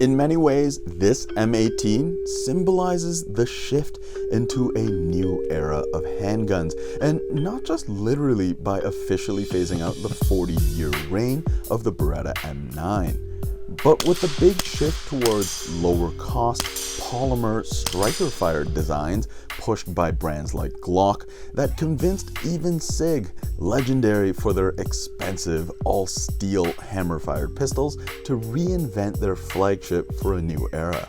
In many ways, this M18 symbolizes the shift into a new era of handguns, and not just literally by officially phasing out the 40-year reign of the Beretta M9, but with the big shift towards lower cost, polymer striker-fired designs pushed by brands like Glock that convinced even SIG, legendary for their expensive all-steel hammer-fired pistols, to reinvent their flagship for a new era.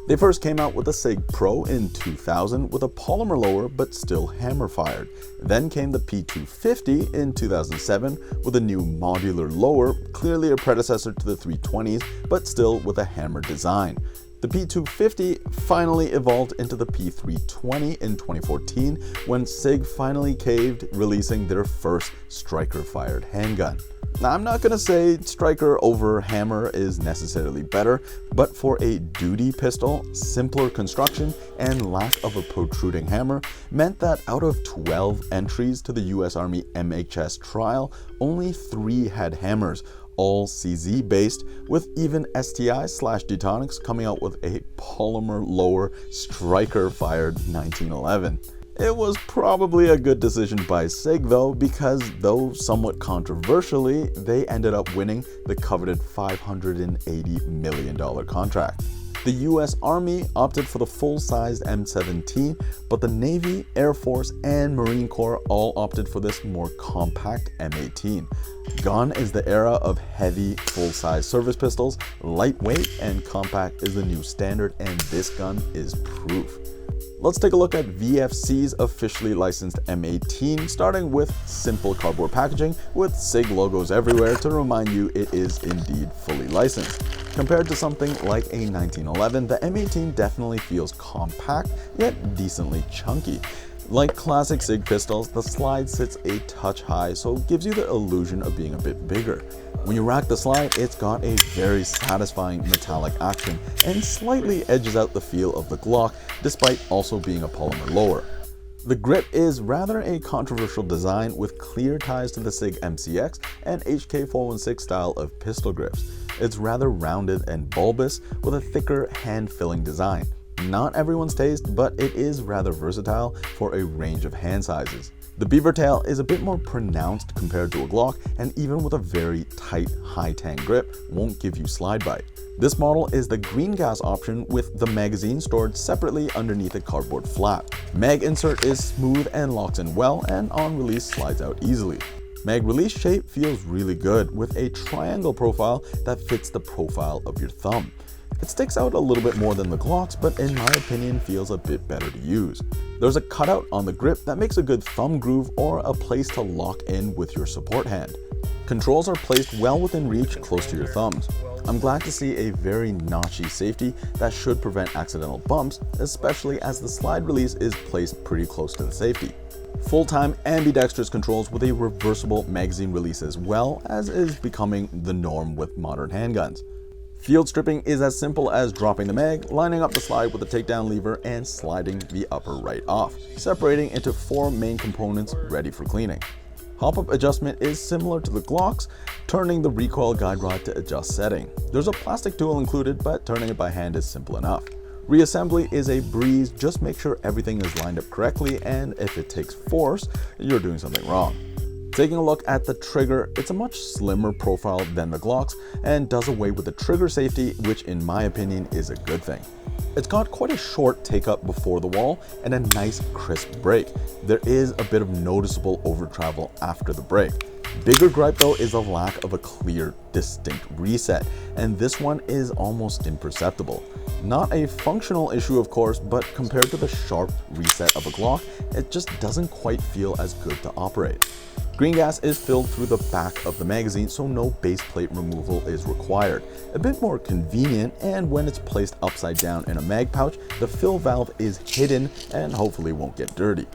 They first came out with the SIG Pro in 2000 with a polymer lower but still hammer-fired. Then came the P250 in 2007 with a new modular lower, clearly a predecessor to the 320s but still with a hammer design. The P250 finally evolved into the P320 in 2014 when SIG finally caved, releasing their first striker-fired handgun. Now, I'm not going to say striker over hammer is necessarily better, but for a duty pistol, simpler construction and lack of a protruding hammer meant that out of 12 entries to the US Army MHS trial, only 3 had hammers, all CZ based, with even STI/Detonics coming out with a polymer lower striker fired 1911. It was probably a good decision by SIG though, because though somewhat controversially, they ended up winning the coveted $580 million contract. The US Army opted for the full-sized M17, but the Navy, Air Force, and Marine Corps all opted for this more compact M18. Gone is the era of heavy, full-size service pistols. Lightweight and compact is the new standard, and this gun is proof. Let's take a look at VFC's officially licensed M18, starting with simple cardboard packaging with SIG logos everywhere to remind you it is indeed fully licensed. Compared to something like a 1911, the M18 definitely feels compact, yet decently chunky. Like classic SIG pistols, the slide sits a touch high, so it gives you the illusion of being a bit bigger. When you rack the slide, it's got a very satisfying metallic action and slightly edges out the feel of the Glock, despite also being a polymer lower. The grip is rather a controversial design with clear ties to the SIG MCX and HK416 style of pistol grips. It's rather rounded and bulbous with a thicker hand-filling design. Not everyone's taste, but it is rather versatile for a range of hand sizes. The beaver tail is a bit more pronounced compared to a Glock, and even with a very tight high-tang grip, won't give you slide bite. This model is the green gas option with the magazine stored separately underneath a cardboard flap. Mag insert is smooth and locks in well, and on release slides out easily. Mag release shape feels really good with a triangle profile that fits the profile of your thumb. It sticks out a little bit more than the Glocks, but in my opinion feels a bit better to use. There's a cutout on the grip that makes a good thumb groove or a place to lock in with your support hand. Controls are placed well within reach close to your thumbs. I'm glad to see a very notchy safety that should prevent accidental bumps, especially as the slide release is placed pretty close to the safety. Full-time ambidextrous controls with a reversible magazine release as well, as is becoming the norm with modern handguns. Field stripping is as simple as dropping the mag, lining up the slide with the takedown lever, and sliding the upper right off, separating into 4 main components ready for cleaning. Hop-up adjustment is similar to the Glocks, turning the recoil guide rod to adjust setting. There's a plastic tool included, but turning it by hand is simple enough. Reassembly is a breeze, just make sure everything is lined up correctly, and if it takes force, you're doing something wrong. Taking a look at the trigger, it's a much slimmer profile than the Glocks and does away with the trigger safety, which in my opinion is a good thing. It's got quite a short take up before the wall and a nice crisp break. There is a bit of noticeable over travel after the break. Bigger gripe though is a lack of a clear, distinct reset, and this one is almost imperceptible. Not a functional issue of course, but compared to the sharp reset of a Glock, it just doesn't quite feel as good to operate. Green gas is filled through the back of the magazine, so no base plate removal is required. A bit more convenient, and when it's placed upside down in a mag pouch, the fill valve is hidden and hopefully won't get dirty.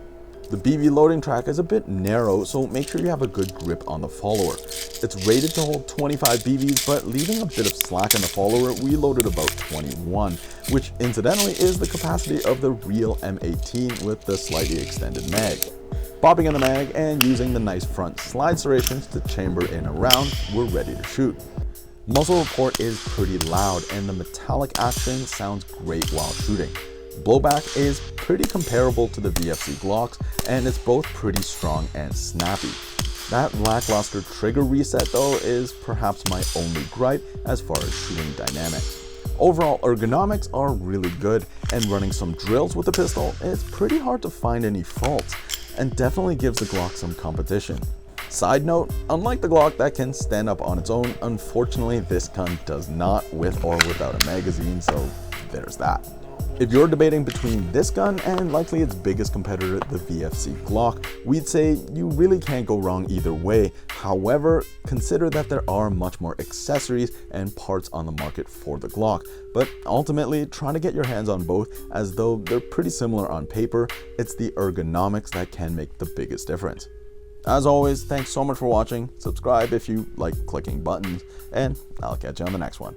The BB loading track is a bit narrow, so make sure you have a good grip on the follower. It's rated to hold 25 BBs, but leaving a bit of slack in the follower, we loaded about 21, which incidentally is the capacity of the real M18 with the slightly extended mag. Popping in the mag and using the nice front slide serrations to chamber in a round, we're ready to shoot. Muzzle report is pretty loud and the metallic action sounds great while shooting. Blowback is pretty comparable to the VFC Glocks and it's both pretty strong and snappy. That lackluster trigger reset though is perhaps my only gripe as far as shooting dynamics. Overall ergonomics are really good, and running some drills with the pistol, it's pretty hard to find any faults and definitely gives the Glock some competition. Side note, unlike the Glock that can stand up on its own, unfortunately this gun does not with or without a magazine, so there's that. If you're debating between this gun and likely its biggest competitor, the VFC Glock, we'd say you really can't go wrong either way. However, consider that there are much more accessories and parts on the market for the Glock, but ultimately try to get your hands on both, as though they're pretty similar on paper. It's the ergonomics that can make the biggest difference. As always, thanks so much for watching. Subscribe if you like clicking buttons, and I'll catch you on the next one.